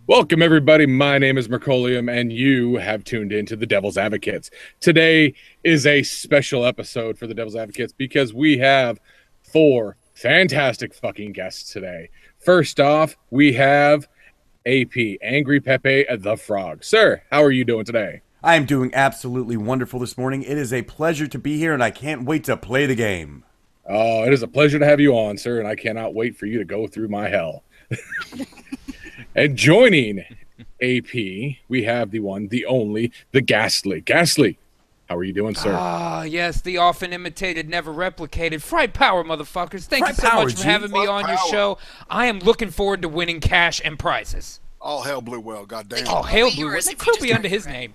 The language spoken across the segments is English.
Welcome, everybody. My name is Mercolium, and you have tuned into the Devil's Advocates. Today is a special episode for the Devil's Advocates because we have four fantastic fucking guests today. First off, we have AP, Angry Pepe the Frog. Sir, how are you doing today? I am doing absolutely wonderful this morning. It is a pleasure to be here, and I can't wait to play the game. Oh, it is a pleasure to have you on, sir, and I cannot wait for you to go through my hell. And joining AP, we have the one, the only, the Ghastly. Ghastly, how are you doing, sir? Ah, yes, the often imitated, never replicated. Fright Power, motherfuckers. Thank Fright you so Power, much for G. having me on your show. I am looking forward to winning cash and prizes. All hell blue well, goddamn. Oh, hail blue. That could be under his name.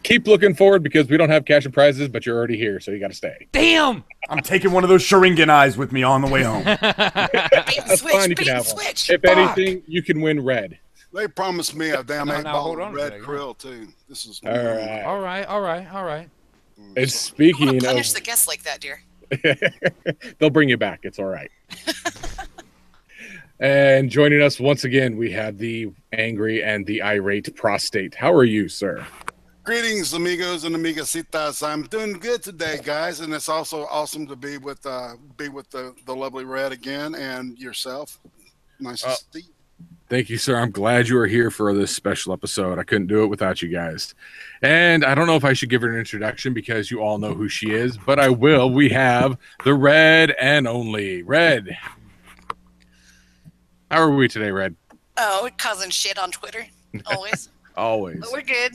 Keep looking forward because we don't have cash and prizes, but you're already here, so you got to stay. Damn! I'm taking one of those Sharingan eyes with me on the way home. That's fine, you can have one. If anything, you can win red. They promised me a damn No, 8-ball hold on a red second. krill too. This is All right. All right. And speaking of, punish the guests like that, dear. they'll bring you back. It's all right. And joining us once again, we have the angry and the irate prostate. How are you, sir? Greetings, amigos and amigasitas. I'm doing good today, guys, and it's also awesome to be with the lovely Red again and yourself. Nice to see you. Thank you, sir. I'm glad you are here for this special episode. I couldn't do it without you guys. And I don't know if I should give her an introduction because you all know who she is, but I will. We have the Red and only Red. How are we today, Red? Oh, we're causing shit on Twitter. Always. Always. But we're good.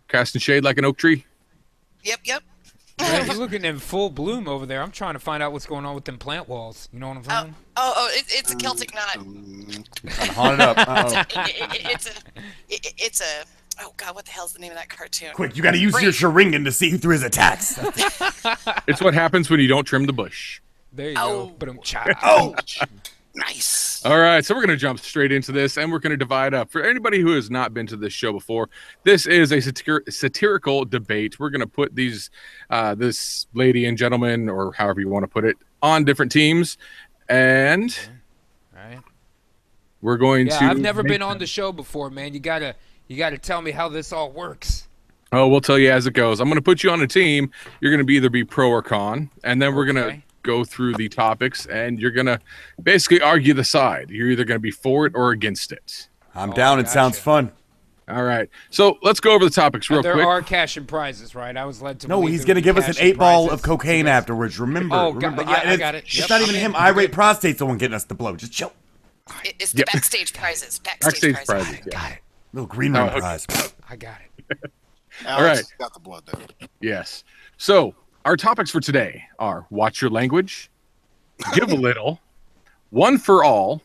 Casting shade like an oak tree? Yep. Man, you're looking in full bloom over there. I'm trying to find out what's going on with them plant walls. You know what I'm saying? It's a Celtic knot. I'm haunted up. It's a. Oh God, what the hell's the name of that cartoon? Quick, you gotta use your Sharingan to see through his attacks. It's what happens when you don't trim the bush. There you Oh. go. But Oh! Nice. All right, so we're going to jump straight into this, and we're going to divide up. For anybody who has not been to this show before, this is a satirical debate. We're going to put these, this lady and gentleman, or however you want to put it, on different teams, and Right. we're going to. Yeah, I've never been on the show before, man. You gotta tell me how this all works. Oh, we'll tell you as it goes. I'm going to put you on a team. You're going to either be pro or con, and then we're going to go through the topics, and you're going to basically argue the side. You're either going to be for it or against it. I'm down. It sounds fun. All right, so let's go over the topics real There quick. are cash and prizes, right? I was led to No, believe he's there going to would be give us an cash and 8-ball prizes. of cocaine afterwards. Remember. Oh, remember. yeah, I got it. It's Yep. not even him. Irate prostate's the one getting us the blow. Just chill. It's the backstage prizes. Backstage prizes. Yeah. Got it. Little green room okay. prize. I got it. Alex right. has got the blood though. Yes. So our topics for today are watch your language, give a little, one for all,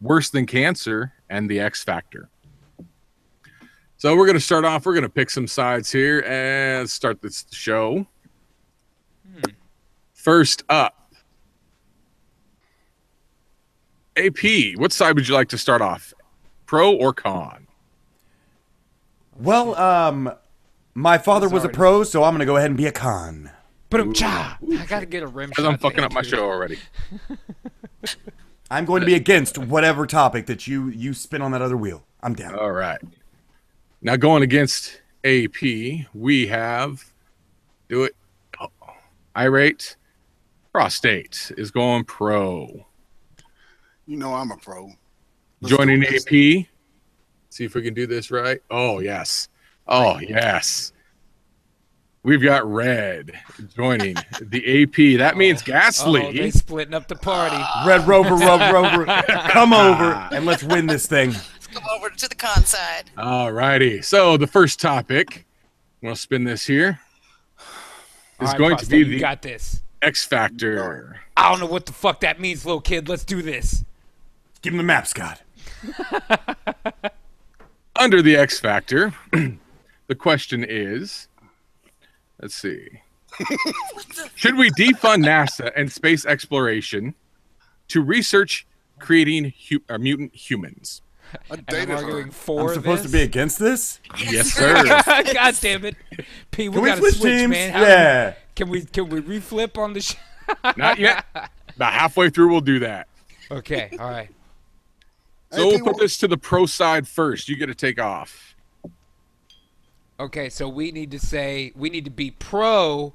worse than cancer, and the X Factor. So we're going to start off. We're going to pick some sides here and start this show. First up, AP, what side would you like to start off? Pro or con? Well, my father was a pro, so I'm going to go ahead and be a con. But I gotta get a rim shot. Because I'm fucking there, up my too. show already. I'm going to be against whatever topic that you spin on that other wheel. I'm down. All right. Now going against AP, we have irate prostate is going pro. You know I'm a pro. Joining do this. AP. See if we can do this right. Oh yes. Oh yes. We've got Red joining the AP. That means Ghastly. Oh, they splitting up the party. Red Rover, come over and let's win this thing. Let's go over to the con side. All righty. So the first topic, I'm gonna spin this here, is All right, going to prostate, be you the got this. X Factor. I don't know what the fuck that means, little kid. Let's do this. Give him the map, Scott. Under the X Factor, the question is, let's see. Should we defund NASA and space exploration to research creating mutant humans? I And I'm dated arguing her. for I'm supposed this. to be against this? Yes, sir. God damn it, P. We Can we gotta switch switch, teams? man. Yeah. Can we reflip on the? Not yet. About halfway through, we'll do that. Okay. All right. So we'll put this to the pro side first. You get to take off. Okay, so we need to be pro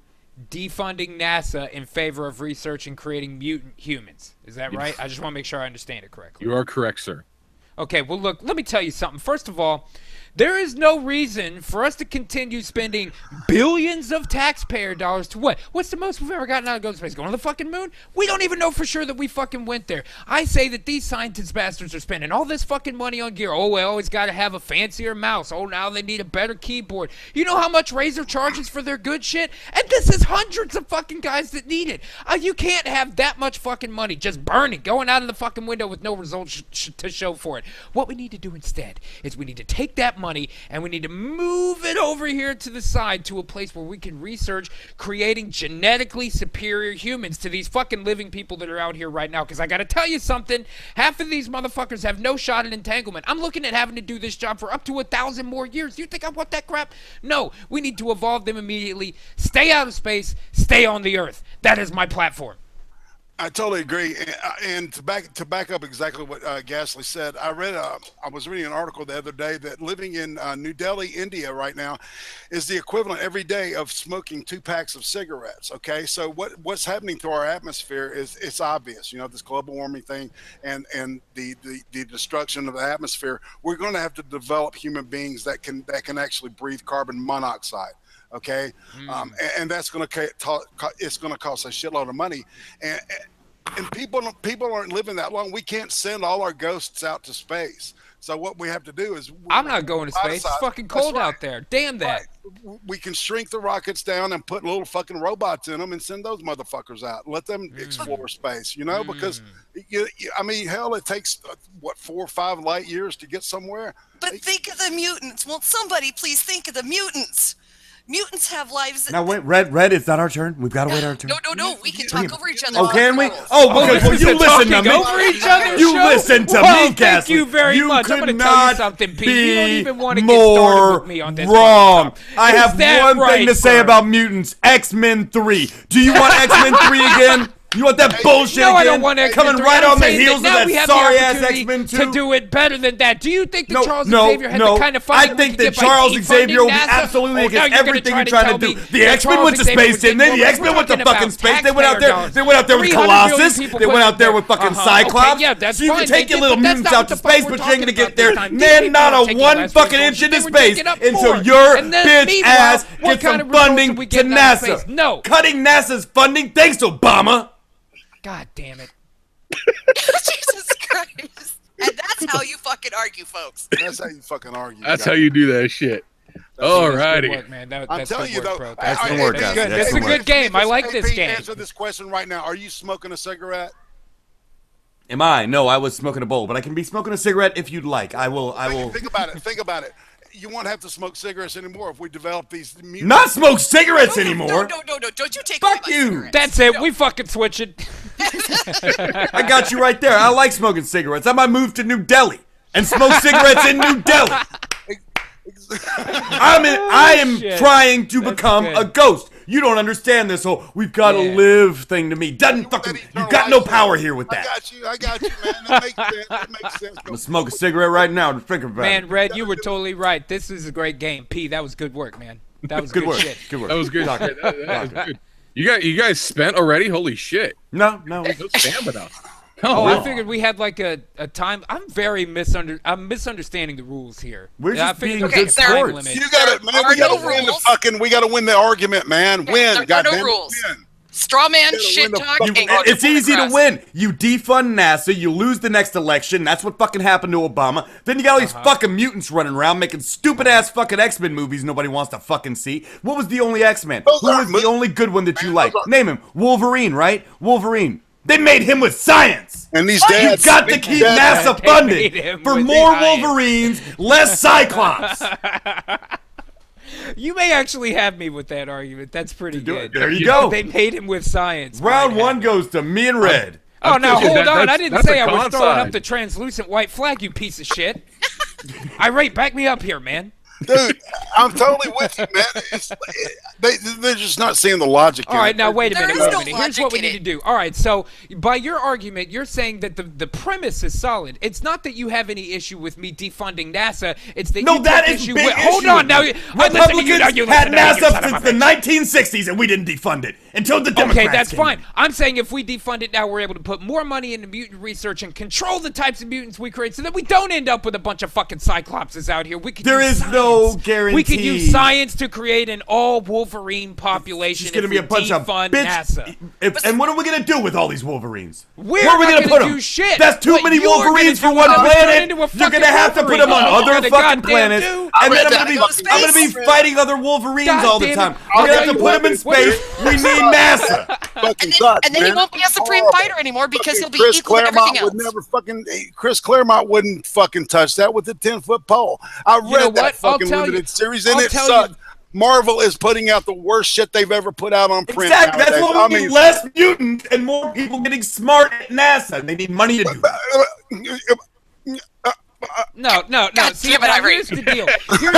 defunding NASA in favor of research and creating mutant humans. Is that right? I just want to make sure I understand it correctly. You are correct, sir. Okay, well, look, let me tell you something. First of all, there is no reason for us to continue spending billions of taxpayer dollars to what? What's the most we've ever gotten out of go to space? Going to the fucking moon? We don't even know for sure that we fucking went there. I say that these scientist bastards are spending all this fucking money on gear. Oh, we always got to have a fancier mouse. Oh, now they need a better keyboard. You know how much Razer charges for their good shit? And this is hundreds of fucking guys that need it. You can't have that much fucking money just burning, going out of the fucking window with no results to show for it. What we need to do instead is we need to take that money and we need to move it over here to the side to a place where we can research creating genetically superior humans to these fucking living people that are out here right now. Because I gotta tell you something, half of these motherfuckers have no shot at entanglement. I'm looking at having to do this job for up to 1,000 more years. You think I want that crap? No, we need to evolve them immediately, stay out of space, stay on the Earth. That is my platform. I totally agree, and to back up exactly what Ghastly said, I was reading an article the other day that living in New Delhi, India, right now, is the equivalent every day of smoking 2 packs of cigarettes. Okay, so what's happening to our atmosphere is it's obvious. You know, this global warming thing and the destruction of the atmosphere. We're going to have to develop human beings that can actually breathe carbon monoxide. Okay, and that's going to it's going to cost a shitload of money, and people aren't living that long. We can't send all our ghosts out to space. So what we have to do is I'm not going to space. It's fucking cold out there. Damn that. Right. We can shrink the rockets down and put little fucking robots in them and send those motherfuckers out. Let them explore space. You know, because I mean, hell, it takes what 4 or 5 light years to get somewhere. But think of the mutants. Won't somebody please think of the mutants? Mutants have lives that... Now wait, Red, it's not our turn. We've got to wait our turn. No. We can talk over each other. Oh, can we? Oh, because well, you listen to me. Over each other you show? listen to well, me, Ghastly. Thank you very much. I'm going to tell you something, Pete. You don't even want to get started with me on this. Wrong. I have one thing to say about mutants. X-Men 3. Do you want X-Men 3 again? You want that bullshit again? I don't want X-Men coming 3. right I'm on the saying heels of now that sorry-ass X-Men 2? To do it better than that. Do you think that Charles Xavier had the kind of funding I think that Charles Xavier will be absolutely against everything you're trying to do. The X-Men went to space, didn't they? The X-Men went to fucking space. They went out there. They went out there with Colossus. They went out there with fucking Cyclops. So you can take your little mutants out to space, but you ain't gonna get there, man, not a one fucking inch into space until your bitch ass gets some funding to NASA. No. Cutting NASA's funding. Thanks, Obama. God damn it. Jesus Christ. And that's how you fucking argue, folks. That's how you fucking argue. That's how you do that shit. Alrighty. I'm telling you, though. That's the word, guys. It's a good game. I like this game. Answer this question right now. Are you smoking a cigarette? Am I? No, I was smoking a bowl, but I can be smoking a cigarette if you'd like. I will. Think about it. You won't have to smoke cigarettes anymore if we develop these mutants. Not smoke cigarettes anymore. No. Don't you take Fuck you. Cigarettes. That's it. We fucking switch it. I got you right there. I like smoking cigarettes. I might move to New Delhi and smoke cigarettes in New Delhi. I am trying to become a ghost. You don't understand this whole "we've got to live" thing to me. Doesn't fucking. You got no power here with that. I got you, man. That makes sense. I'm gonna smoke a cigarette right now to think about it. Man, Red, you were totally right. This is a great game. P, that was good work, man. That was good work. shit. Good work. That was good. That was good. You guys spent already? Holy shit. No. No stamina. Oh, I figured we had like a time. I'm misunderstanding the rules here. We're just being good sports. limit. You got it, we got to win the argument, man. Win. There are no rules. Straw man shit talking. It's easy to win. You defund NASA, you lose the next election. That's what fucking happened to Obama. Then you got all these fucking mutants running around making stupid ass fucking X-Men movies nobody wants to fucking see. What was the only X-Men? Who was the only good one that you like? Name him. Wolverine, right? Wolverine. They made him with science. And these dads, you got to keep NASA funded for more Wolverines, less Cyclops. You may actually have me with that argument. That's pretty good. There you go. They made him with science. Round one goes to me and Red. Oh, now hold on. I didn't say I was throwing up the translucent white flag, you piece of shit. Irate, back me up here, man. Dude, I'm totally with you, man. They're just not seeing the logic. All right, now wait a minute. There is no Here's what we need to do. All right, so by your argument, you're saying that the premise is solid. It's not that you have any issue with me defunding NASA. It's that you that take is issue big with. Hold on, now Republicans had NASA since the 1960s, and we didn't defund it until the Democrats. Okay, that's came fine. in. I'm saying if we defund it now, we're able to put more money into mutant research and control the types of mutants we create, so that we don't end up with a bunch of fucking cyclopses out here. There is no guarantee. We could use science to create an all Wolverine population. It's going to be a bunch of NASA. And what are we going to do with all these Wolverines? Where are we going to put them? Do shit. That's too many Wolverines for one planet. You're going to have to put them on other fucking planets. And then I'm going to be fighting other Wolverines all the time. We're going to have to put them in space. We need NASA. And then he won't be a supreme fighter anymore because he'll be equal to everything else. Chris Claremont wouldn't fucking touch that with a 10-foot pole. I read that fucking limited series and it sucked. Marvel is putting out the worst shit they've ever put out on print. Exactly. That's why we need less mutants and more people getting smart at NASA. They need money to do it. No. See, here's the deal. Here's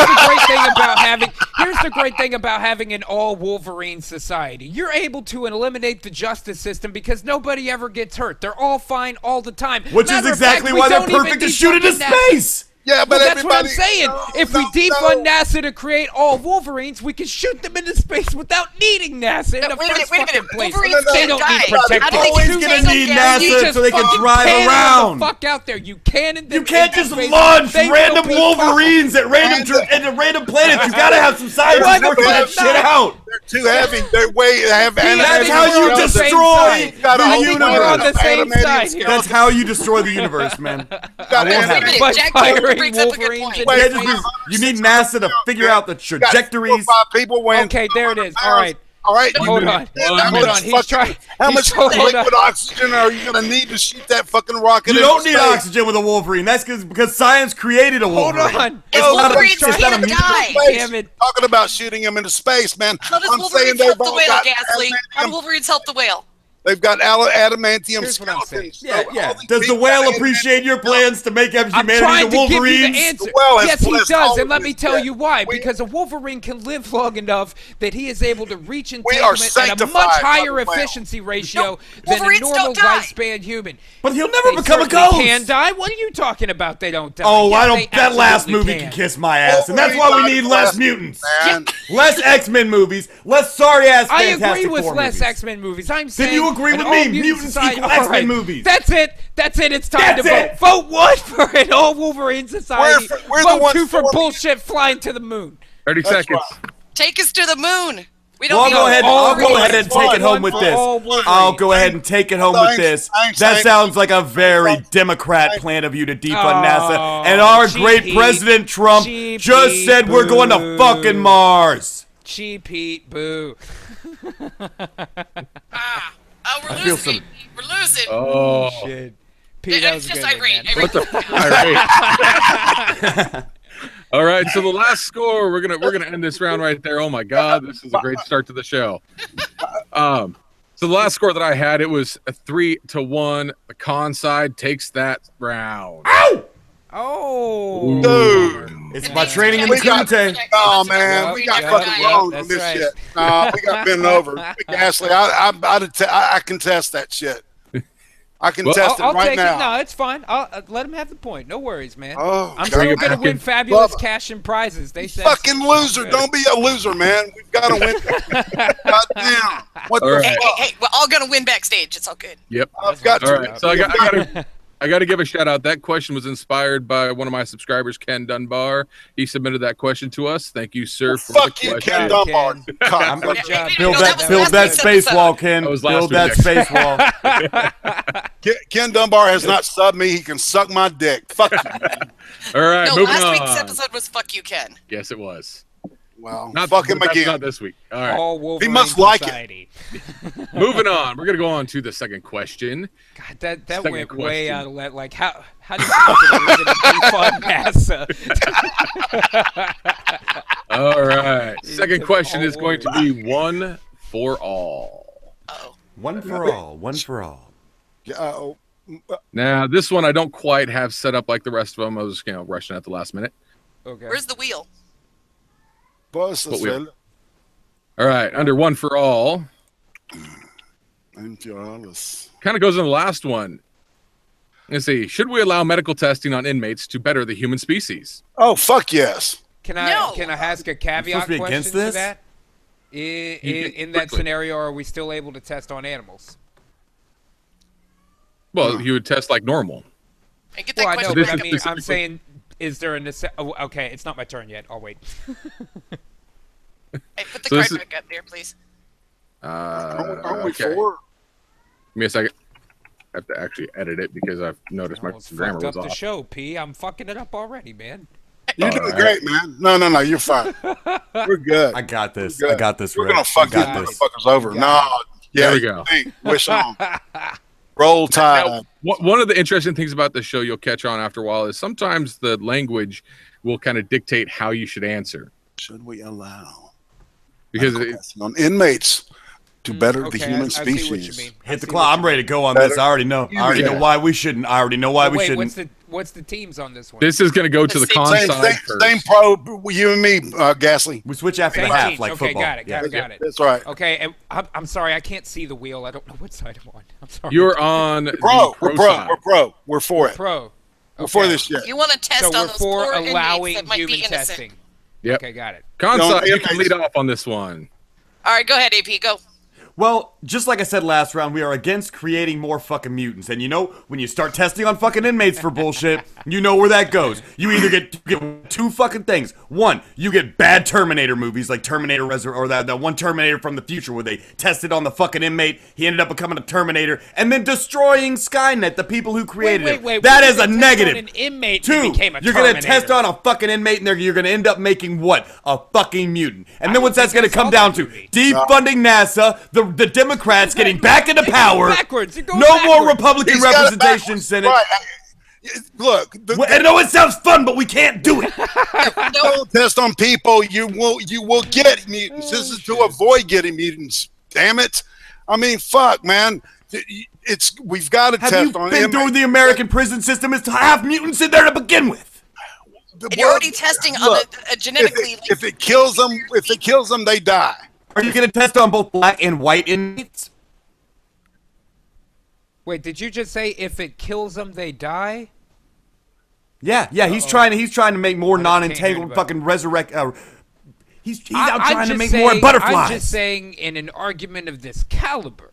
the great thing about having an all Wolverine society. You're able to eliminate the justice system because nobody ever gets hurt. They're all fine all the time. Which is exactly why they're perfect to shoot into space. Yeah, but that's what I'm saying. If we defund NASA to create all Wolverines, we can shoot them into space without needing NASA in the first fucking place. They don't need protection. They're always going to need NASA so they can drive around. Fuck out there. You can't just launch random Wolverines at random planets. You got to have some scientists working that shit out. They're too heavy. They're way heavy. That's how you destroy the universe. That's how you destroy the universe, man. Brings up a good point. You need NASA to figure out the trajectories. Okay, there it is. All right. Hold on. He's trying. How much liquid oxygen are you going to need to shoot that fucking rocket? You don't need oxygen with a Wolverine. That's because science created a Wolverine. Hold on. Wolverine's going to die. Damn it. Talking about shooting him into space, man. How does Wolverine help the whale, Ghastly? How do Wolverines help the whale? They've got adamantium skeletons. Yeah. Does the whale appreciate your plans to make humanity the Wolverines? Yes, he does, and let me tell you why. Because a Wolverine can live long enough that he is able to reach entanglement at a much higher efficiency ratio than a normal lifespan human. But he'll never become a ghost. They can die? What are you talking about? They don't die. Oh, I don't. That last movie can kiss my ass, and that's why we need less mutants, less X-Men movies, less sorry-ass Fantastic Four movies. I agree with less X-Men movies. I'm saying. Agree with me. Mutants equal X-Men movies. That's it. It's time to vote. Vote 1 for an all Wolverine society. Vote 2 for bullshit flying to the moon. 30 seconds. Take us to the moon. We don't I'll go ahead and take it home with this. I'll go ahead and take it home with this. That sounds like a very Democrat plan of you to defund NASA. And our great President Trump just said we're going to fucking Mars. Cheap heat, boo. Oh, we're losing. We're losing. Oh shit. Pete, it's just irate. What the irate? All right, so the last score, we're gonna end this round right there. Oh my God, this is a great start to the show. So the last score that I had, it was a 3-1. The con side takes that round. Ow! Oh, dude. It's my training in the Kumite. Oh, man. We got fucking wrong on this shit. We got bent over. Ghastly, I contest that shit. I contest it right now. No, it's fine. I'll let him have the point. No worries, man. Oh, I'm still going to win fabulous cash and prizes. They said fucking loser. Don't be a loser, man. We've got to win. Goddamn. What the fuck? Hey, we're all going to win backstage. It's all good. Yep. I've got to. All right. So I got to give a shout out. That question was inspired by one of my subscribers, Ken Dunbar. He submitted that question to us. Thank you, sir. Fuck you, Ken Dunbar. Build that space wall, Ken. Build that space wall. Ken Dunbar has not subbed me. He can suck my dick. Fuck you. All right, no, moving on. last week's episode was fuck you, Ken. Yes, it was. Well, not fuck him again. Not this week. All right. He must like it. Moving on. We're gonna go on to the second question. God, that went way out of left. Like how do you defund NASA? All right. Second question is going to be one for all. One for all. One for all. Now this one I don't quite have set up like the rest of them. I was rushing at the last minute. Okay. Where's the wheel? All right, under one for all. Kind of goes in the last one. Let's see. Should we allow medical testing on inmates to better the human species? Oh, fuck yes. Can I ask a caveat question to that? In that scenario, are we still able to test on animals? Well, you would test like normal. I get that question. But I mean, I'm saying, is there a necessity? Oh, okay, it's not my turn yet. I'll wait. Hey, put the card back up there, please. Only okay. 4. Give me a second. I have to actually edit it because I've noticed my grammar was off. The show, P. I'm fucking it up already, man. You're doing great, man. No, you're fine. We're good. I got this. I got this. We're gonna fuck these motherfuckers over. No, there we go. Wish on. Roll Tide. One of the interesting things about the show you'll catch on after a while is sometimes the language will kind of dictate how you should answer. Should we allow? Because on inmates to better the human species. I see what you mean. Hit the clock. I'm ready to go on this. I already know. I already know why we shouldn't. I already know why we shouldn't. What's the teams on this one? This is going to go to the con side first. Same pro, you and me, Ghastly. We switch after the half, like okay, football. Got it. That's right. Okay, and I'm sorry, I can't see the wheel. I don't know what side I'm on. I'm sorry. You're on pro. We're pro. We're for it. Pro. Okay. We're for this shit. You want to test on those poor allowing inmates that might be human innocent. testing. Yep. Okay, got it. Con side, you can lead off on this one. All right, go ahead, AP. Go. Well, just like I said last round, we are against creating more fucking mutants. And you know, when you start testing on fucking inmates for bullshit, you know where that goes. You either get two fucking things. One, you get bad Terminator movies like Terminator or that one Terminator from the future where they tested on the fucking inmate. He ended up becoming a Terminator and then destroying Skynet, the people who created it. That is a negative. An inmate Two, you're going to test on a fucking inmate and you're going to end up making what? A fucking mutant. And then what's that's going to come down to? Defunding NASA, the Democrats getting back into power. No more Republican representation, Senate. Right. Look, I know it sounds fun, but we can't do it. Don't test on people. You will get mutants. This is to avoid getting mutants. Damn it! I mean, fuck, man. We've got to test on. Have you been through the American prison system? Is to have mutants in there to begin with. And you're already testing on a genetically. If it kills them, they die. Are you going to test on both black and white inmates? Wait, did you just say if it kills them, they die? Yeah. He's trying to make more non-entangled fucking resurrect. He's out trying to make more butterflies. I'm just saying, in an argument of this caliber,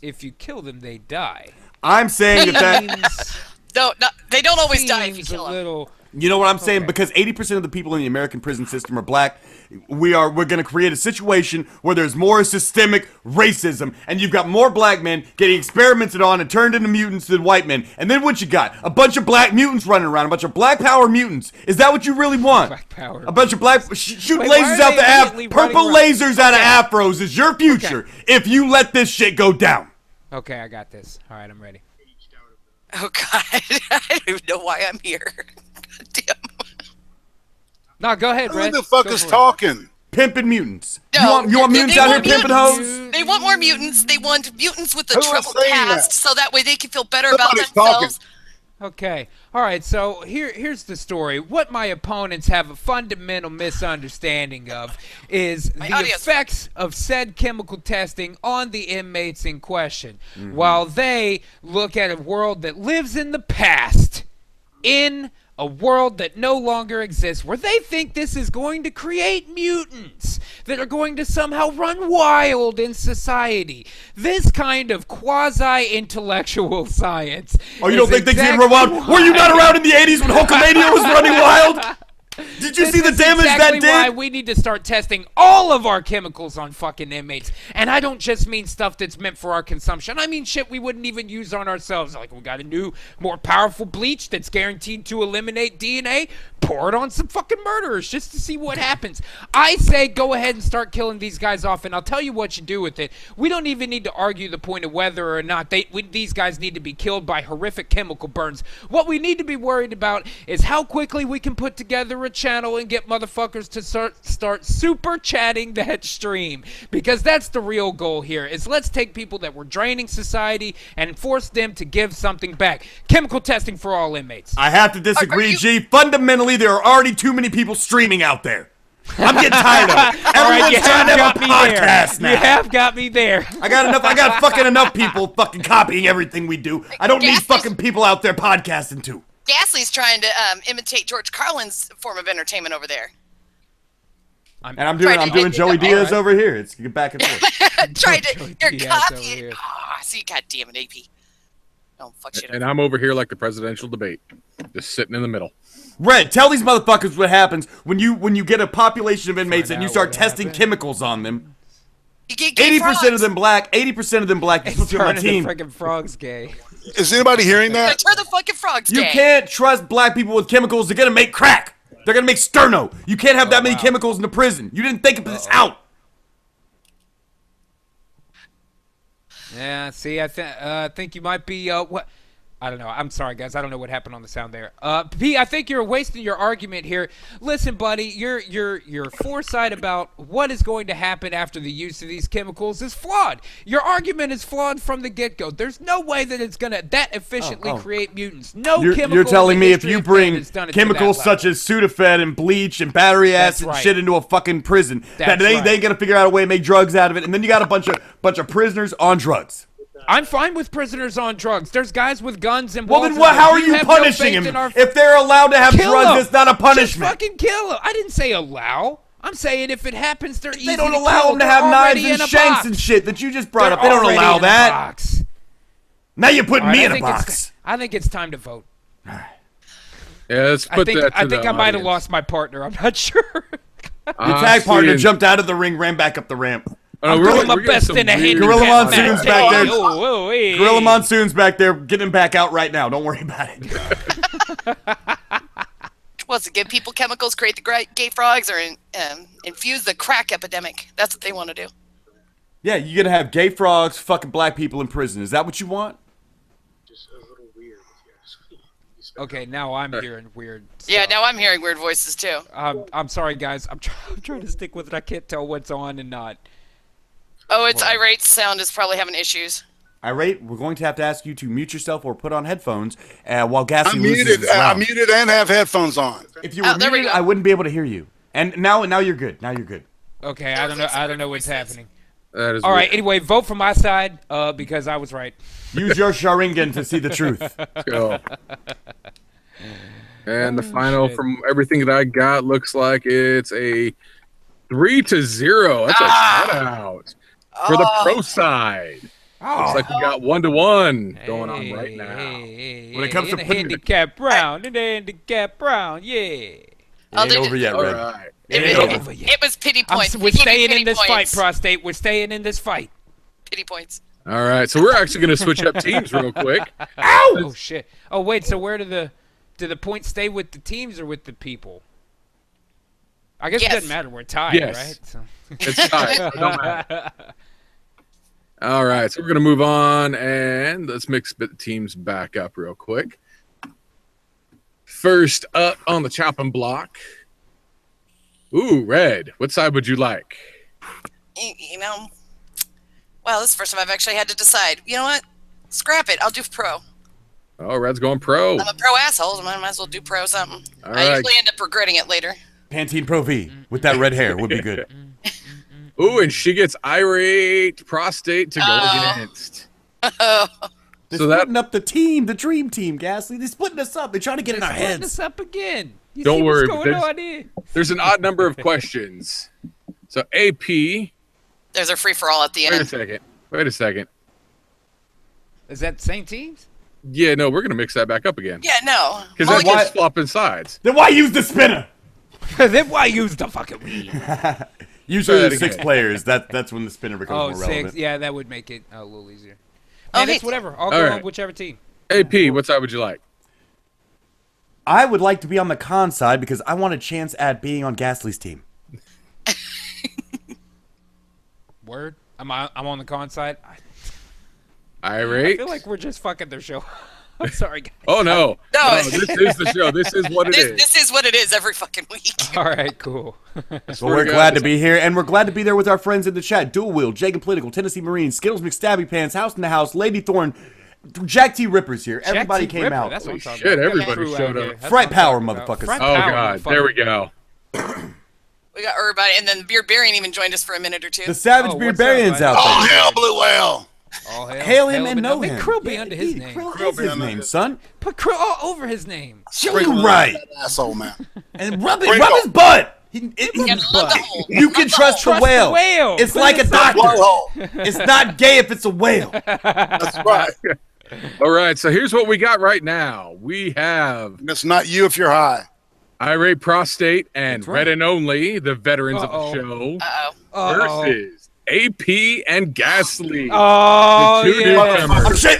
if you kill them, they die. I'm saying that. No, they don't always die if you kill them. You know what I'm saying? Because 80% of the people in the American prison system are black. We're going to create a situation where there's more systemic racism, and you've got more black men getting experimented on and turned into mutants than white men. And then what you got? A bunch of black mutants running around, a bunch of black power mutants. Is that what you really want? Black power. A bunch of black shoot lasers out the purple lasers out of afros is your future if you let this shit go down. Okay, I got this. All right, I'm ready. Oh God, I don't even know why I'm here. God damn. No, go ahead, Brad. Who the fuck is talking? Pimping mutants. No, you want mutants out here pimping hoes? They want more mutants. They want mutants with a troubled past, so that way they can feel better about themselves. Talking. Okay. All right. So here's the story. What my opponents have a fundamental misunderstanding of is the effects of said chemical testing on the inmates in question, while they look at a world that lives in the past, in a world that no longer exists, where they think this is going to create mutants that are going to somehow run wild in society. This kind of quasi-intellectual science. Oh, you don't think things can run wild? Were you not around in the 80s when Hulkamania was running wild? Did you see the damage that did? Why we need to start testing all of our chemicals on fucking inmates. And I don't just mean stuff that's meant for our consumption. I mean shit we wouldn't even use on ourselves. Like we got a new, more powerful bleach that's guaranteed to eliminate DNA. Pour it on some fucking murderers just to see what happens. I say go ahead and start killing these guys off, and I'll tell you what you do with it. We don't even need to argue the point of whether or not these guys need to be killed by horrific chemical burns. What we need to be worried about is how quickly we can put together a channel and get motherfuckers to start super chatting that stream, because that's the real goal here. Is let's take people that were draining society and force them to give something back. Chemical testing for all inmates. I have to disagree, G. Fundamentally, there are already too many people streaming out there. I'm getting tired of it. Everyone's trying to have a podcast now. You have got me there. I got fucking enough people fucking copying everything we do. I don't need fucking people out there podcasting too. Ghastly's trying to imitate George Carlin's form of entertainment over there. I'm doing Joey Diaz over here. It's back and forth. You're copying. See, goddamn it, AP. Don't fuck shit up. And I'm over here like the presidential debate, just sitting in the middle. Red, tell these motherfuckers what happens when you get a population of inmates and you start testing chemicals on them. You get gay 80% of them black. 80% of them black. You put on my team. Freaking frogs gay. Is anybody hearing that? Turn the fucking frogs gay. You can't trust black people with chemicals. They're gonna make crack. They're gonna make sterno. You can't have that many chemicals in the prison. You didn't think of this out. Yeah, see, I think you might be, what? I don't know. I'm sorry, guys. I don't know what happened on the sound there. P, I think you're wasting your argument here. Listen, buddy, your foresight about what is going to happen after the use of these chemicals is flawed. Your argument is flawed from the get-go. There's no way that it's going to that efficiently create mutants. You're telling me if you bring chemicals such as Sudafed and bleach and battery acid and shit into a fucking prison, that they ain't going to figure out a way to make drugs out of it, and then you got a bunch of prisoners on drugs. I'm fine with prisoners on drugs. There's guys with guns and well, then how are you punishing them? If they're allowed to have drugs, it's not a punishment. Just fucking kill them. I didn't say allow. I'm saying if it happens, they're easy to kill. They don't allow them to have knives and shanks and shit that you just brought up. They don't allow that. Now you're putting me in a box. I think it's time to vote. All right. Yeah, let's put that to I think I might have lost my partner. I'm not sure. Your tag partner jumped out of the ring, ran back up the ramp. I'm doing my best in a handicap Gorilla Monsoon's back there. Hey. Gorilla Monsoon's back there. Get him back out right now. Don't worry about it. What's to give people chemicals, create the gay frogs, or infuse the crack epidemic? That's what they want to do. Yeah, you're going to have gay frogs, fucking black people in prison. Is that what you want? Just a little weird, yes. Okay, now I'm hearing weird stuff. Yeah, now I'm hearing weird voices too. I'm sorry, guys. I'm trying to stick with it. I can't tell what's on and not. Oh, it's irate sound is probably having issues. Irate, we're going to have to ask you to mute yourself or put on headphones while Ghastly loses his round. I'm muted and have headphones on. If you were muted, I wouldn't be able to hear you. And now you're good. Now you're good. Okay, I don't know what's happening. That is all right. weird. Anyway, vote for my side because I was right. Use your Sharingan to see the truth. Go. And the final from everything that I got looks like it's a 3-0. That's a shutout for the pro side. Looks like we got 1-1 going on right now. When it comes to handicap round, yeah. It ain't over yet, Red. Right. It was pity points. We're staying in this fight, Prostate. We're staying in this fight. Pity points. All right, so we're actually going to switch up teams real quick. Ow! Oh shit! Oh wait, so where do the points stay with the teams or with the people? I guess it doesn't matter. We're tied, right? So. It's tied. So it don't matter. All right, so we're going to move on, and let's mix the teams back up real quick. First up on the chopping block. Ooh, Red. What side would you like? You know, well, this is the first time I've actually had to decide. You know what? Scrap it. I'll do pro. Oh, Red's going pro. I'm a pro asshole, so I might as well do pro something. All I right. usually end up regretting it later. Pantene Pro V with that red hair would be good. Ooh, and she gets irate prostate to go against. Oh. They're splitting up the team, the dream team, Ghastly. They're splitting us up. They're trying to get in our heads. Splitting us up again. You Don't see worry. What's going on here? There's an odd number of questions. So AP. There's a free-for-all at the end. Wait a second. Is that the same teams? Yeah, no, we're going to mix that back up again. Yeah, no. Because that's just flopping sides. Then why use the spinner? Then why use the fucking wheel? Usually there's 6 players. That's when the spinner becomes more relevant. 6. Yeah, that would make it a little easier. Man, it's whatever. I'll go on whichever team. AP, what side would you like? I would like to be on the con side because I want a chance at being on Ghastly's team. Word? I'm on the con side. Irate? I feel like we're just fucking their show. I'm sorry, guys. Oh, no. No, this is the show. This is what it is. This is what it is every fucking week. All right, cool. Well, we're glad to be here, and we're glad to be there with our friends in the chat. Dual Wheel, Jacob Political, Tennessee Marine, Skittles McStabby Pants, House in the House, Lady Thorn, Jack T. Ripper's here. Everybody came out. That's what I'm Holy shit, everybody showed up. Fright Power, motherfuckers. Oh, God. There we go. We got everybody, and then Beard Barian even joined us for a minute or two. The Savage Beard Barian's out there. Oh, hell, Blue Whale. Hail him and know him. Krill be under his name. Krill is his name, son. Put Krill all over his name. You right. Asshole, man. And rub his butt. You can trust the whale. It's like a doctor. It's not gay if it's a whale. That's right. All right, so here's what we got right now. We have... It's not you if you're high. Irate Prostate and Red and Only, the veterans of the show, versus AP and Ghastly. Oh, yeah.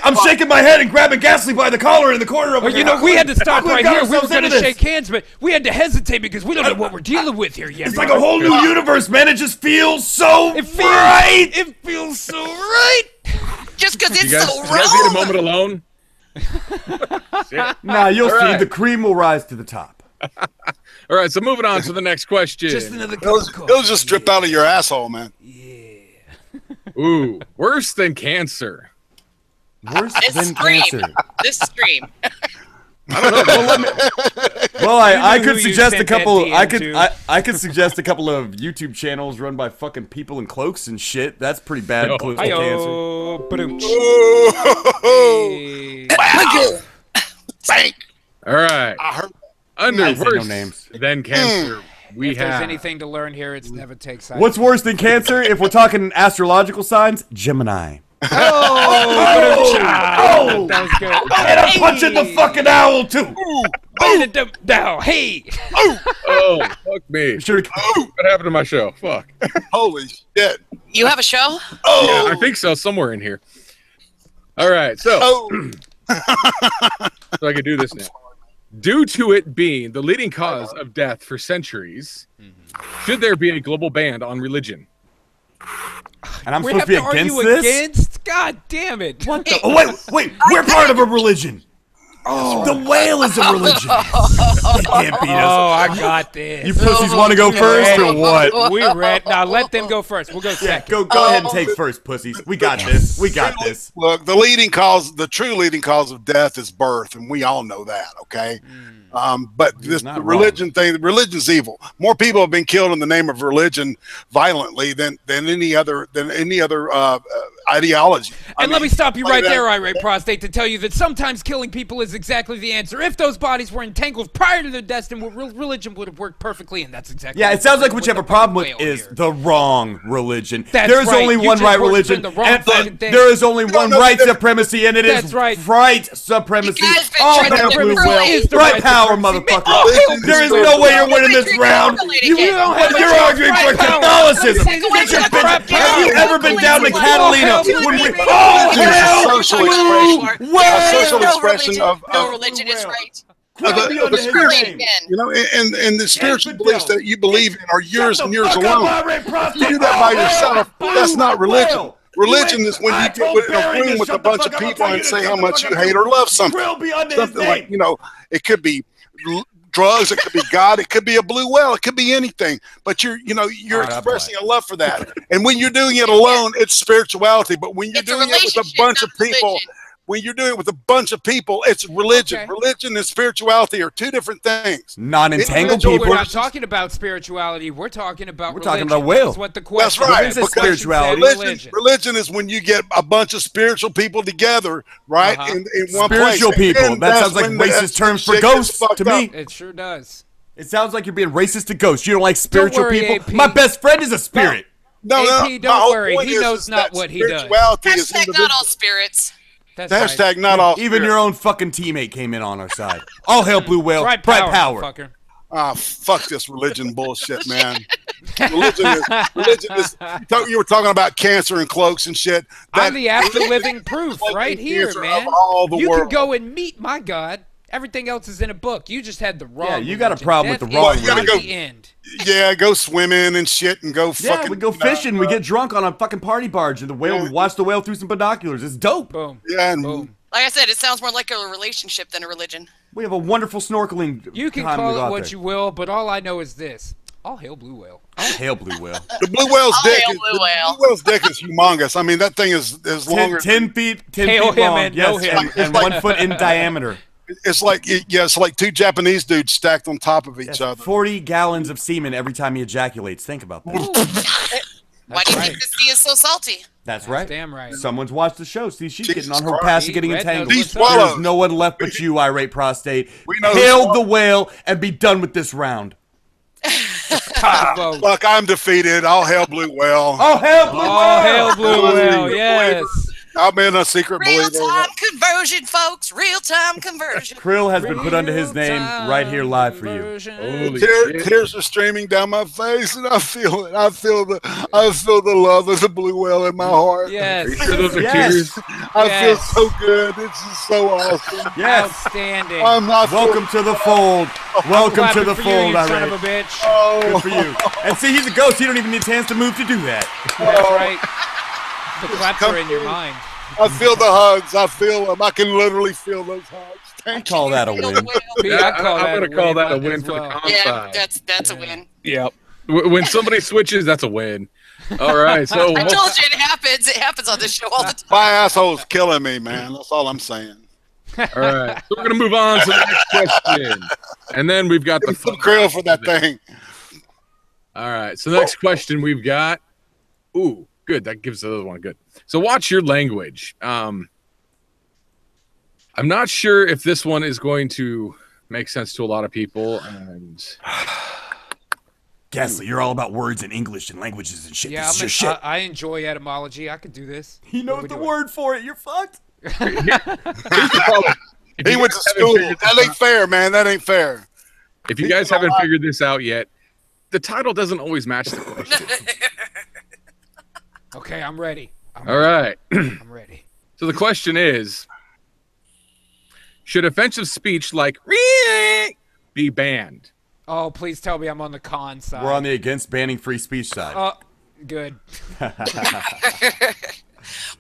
I'm shaking my head and grabbing Ghastly by the collar in the corner of you know, we had to stop right here. We were going to shake hands, but we had to hesitate because we don't know what we're dealing with here yet. It's like a whole new universe, man. It just feels so right. It feels so right. Just because it's so wrong. You guys need a moment alone? Nah, you'll see. The cream will rise to the top. All right, so moving on to the next question. Just another It'll just drip out of your asshole, man. Ooh, worse than cancer. Worse than cancer. This stream. I could suggest a couple. I could suggest a couple of YouTube channels run by fucking people in cloaks and shit. That's pretty bad. Close to cancer. Bank. All right. I heard. Under worse than cancer, if there's anything to learn here, it's never take sides. What's worse than cancer? If we're talking astrological signs, Gemini. Oh, that was good. And I'm punching the fucking owl too. Now, hey. Oh, fuck me. What happened to my show? Fuck. Holy shit. You have a show? Oh, yeah, I think so. Somewhere in here. All right, so so I can do this now. Due to it being the leading cause of death for centuries, should there be a global ban on religion? And I'm supposed to be against this? God damn it. What the? Oh, wait. We're part of a religion. Oh, the whale is a religion. You can't beat us. Oh, I got this. You pussies want to go first or what? We read. Now let them go first. We'll go second. Go ahead and take first, pussies. We got this. We got this. Look, the true leading cause of death is birth, and we all know that, okay? But the religion thing, religion's evil. More people have been killed in the name of religion violently than any other ideology. And let me stop you right there, Irate Prostate, to tell you that sometimes killing people is exactly the answer. If those bodies were entangled prior to their death, then religion would have worked perfectly, and that's exactly. Yeah, it sounds like what you have a problem with is the wrong religion. There is right. only one right religion, and there is only one right supremacy, and it is right supremacy. All the blue whale, right power, motherfucker. There is no way you're winning this round. You're arguing for Catholicism. Have you ever been down to Catalina? A social expression of no religion is right. The spirit, you know, and the spiritual beliefs that you believe in are yours and yours alone. You do that by yourself. That's not religion. Religion is when you get in a room with a bunch of people and say how much you hate or love something. Something like, you know, it could be drugs, it could be God, it could be a blue whale, it could be anything. But you're expressing a love for that. And when you're doing it alone, it's spirituality. But when you're doing it with a bunch of people, it's religion. Okay. Religion and spirituality are two different things. Non-entangled people. We're not talking about spirituality. We're talking about religion. Talking about whales. That's what the question is. That's right. Spirituality. Religion is when you get a bunch of spiritual people together, right? In one place. Spiritual people. That sounds like racist terms for ghosts to me. It sure does. It sounds like you're being racist to ghosts. You don't like spiritual people? AP. My best friend is a spirit. No, don't worry. He knows not what he does. Hashtag not all spirits. Hashtag not all. Even your own fucking teammate came in on our side. All hail blue whale. Pride power. Fucker. Ah, fuck this religion bullshit, man. Religion is. You were talking about cancer and cloaks and shit. I'm the after living proof right here, man. You can go and meet my God. Everything else is in a book. You just had the wrong. Yeah, you got a problem with the wrong. You gotta go. Yeah, go swimming and shit and go fucking. Yeah, we go fishing. We get drunk on a fucking party barge, and the whale. We watch the whale through some binoculars. It's dope. Boom. Yeah, and boom. Like I said, it sounds more like a relationship than a religion. We have a wonderful snorkeling. You can call it what you will, but all I know is this: all hail blue whale. All hail blue whale. The blue whale's dick. The blue whale's dick is humongous. I mean, that thing is longer. 10 feet long. Yes, and 1 foot in diameter. It's like it's like two Japanese dudes stacked on top of each other. 40 gallons of semen every time he ejaculates. Think about that. Why do you think the sea is so salty? That's right. Damn right. Someone's watched the show. See, she's Jesus getting on her Christ. path to getting entangled. These There's swallows. no one left but you, irate prostate. We know Hail the whale and be done with this round. Look, I'm defeated. All hail Blue Whale. Oh, hail Blue Whale! Oh, hail Blue Whale, yes. I'm in a secret believer. Real-time conversion, folks. Real-time conversion. Krill has been put under his name right here live for you. Holy shit. Tears are streaming down my face, and I feel it. I feel the love of the Blue Whale in my heart. Yes. Are you sure those are Yes. tears? I feel so good. It's just so awesome. Yes. Outstanding. I'm not Welcome to the fold. Welcome to Clapping the for fold, you son of a irate. bitch. Good for you. And see, he's a ghost. You don't even need his hands to move to do that. That's right. The claps are in your mind. I feel the hugs. I feel them. I can literally feel those hugs. I call that a win. Yeah, I'm going to call that a win as for the well. con Yeah, side. that's a win. Yep. When somebody switches, that's a win. All right. So I told you it happens. It happens on this show all the time. My asshole's killing me, man. That's all I'm saying. all right. So we're going to move on to the next question. And then we've got the Give me some krill for that thing. All right. So the next question we've got. Ooh, good. That gives the other one good. So watch your language. I'm not sure if this one is going to make sense to a lot of people. And Ghastly, you're all about words and English and languages and shit. Yeah, This is your shit. I enjoy etymology. I could do this. He knows the word for it. You're fucked. He went to school. That ain't fair, man. That ain't fair. if you guys haven't figured this out yet, the title doesn't always match the question. Okay, I'm ready. All right. I'm ready. So the question is, should offensive speech like be banned? Oh, please tell me I'm on the con side. We're on the against banning free speech side. Oh, good.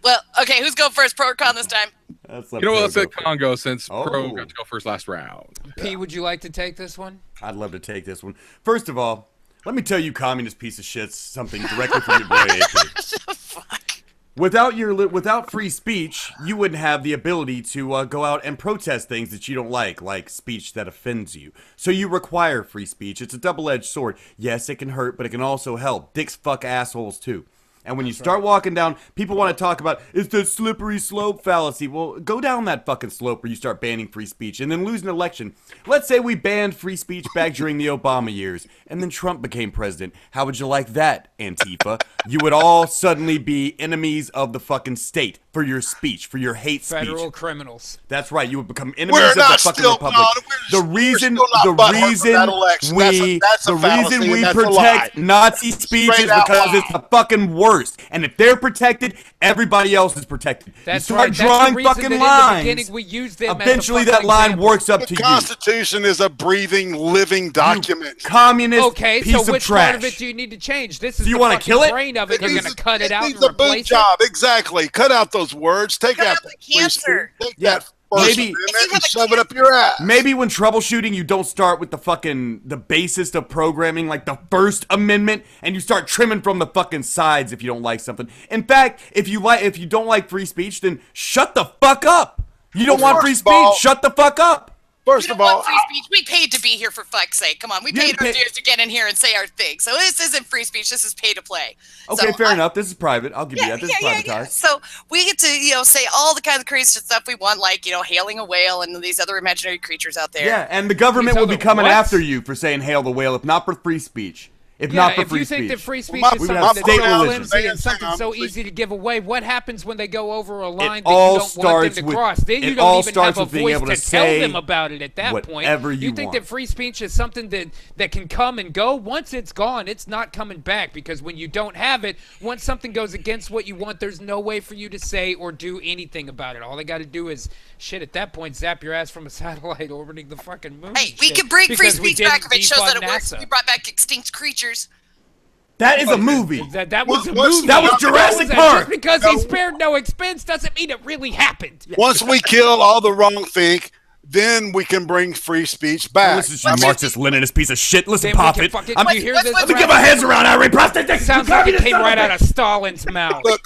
Well, okay, who's going first, pro or con this time? You know what? Let's let Congo since Pro Oh. got to go first last round. P, would you like to take this one? I'd love to take this one. First of all, let me tell you, communist piece of shit, something directly from your boy AP. Fuck. Without free speech, you wouldn't have the ability to go out and protest things that you don't like speech that offends you. So you require free speech. It's a double-edged sword. Yes, it can hurt, but it can also help. Dicks fuck assholes too. And when you start walking down, people want to talk about, it's the slippery slope fallacy. Well, go down that fucking slope where you start banning free speech and then lose an election. Let's say we banned free speech back during the Obama years, and then Trump became president. How would you like that, Antifa? You would all suddenly be enemies of the fucking state for your speech, for your hate speech. Federal criminals. That's right. You would become enemies We're of the not fucking still. republic. No, The reason still not butthurt for that election. That's a fallacy, and we that's a protect lie. Nazi speech Straight is out because lie. it's the fucking worst. And if they're protected, everybody else is protected. That's you right. start That's drawing the reason fucking that lines. in the beginning we used them Eventually, as a that fucking line example. works up The to you. Constitution is a breathing, living document. Communist Okay, piece so of which trash. part of it do you need to change? This is you the wanna fucking kill it? brain of it. You're going to cut it out and needs a boot replace it? job. Exactly. Cut out those words. Take Cut out out that the cancer. Take Yeah, that first maybe- amendment If you and have a shove it up your ass. Maybe when troubleshooting, you don't start with the basest of programming, like the First Amendment, and you start trimming from the fucking sides if you don't like something. In fact, if you don't like free speech, then shut the fuck up. You don't Well, want free first of all- speech? Shut the fuck up. First We of don't all, want free speech. We paid to be here, for fuck's sake. Come on, we You paid our pay- dues to get in here and say our thing. So this isn't free speech. This is pay to play. Okay, So fair enough. This is private. I'll give you that. This is privatized. So we get to, say all the kinds of crazy stuff we want, like, hailing a whale and these other imaginary creatures out there. Yeah, and the government These will be other coming what? after you for saying hail the whale if not for free speech. If Yeah, not for if free you think speech. that free speech Well, is we would something have that's state so religion. flimsy and something I'm so saying- easy to give away, what happens when they go over a line that all you don't want starts them to with- cross? Then you it don't all even starts have a with being voice able to to tell say them about it at that point. whatever you think want. that free speech is something that can come and go? Once it's gone, it's not coming back, because when you don't have it, once something goes against what you want, there's no way for you to say or do anything about it. All they got to do is, shit, at that point, zap your ass from a satellite orbiting the fucking moon. Hey, and we shit, can bring free because we speech back if didn't it shows that defund it works. NASA. We brought back extinct creatures. That is a movie. That was a What's- movie. That was Jurassic That Park. Just because he spared no expense doesn't mean it really happened. once we kill all the wrong think, then we can bring free speech back. Listen to you, Marxist Leninist piece of shit. Listen, Then we pop can it. fucking- I'm you hear this? let me get my hands around irate prostate. Sounds like it came right out of Stalin's mouth. Look,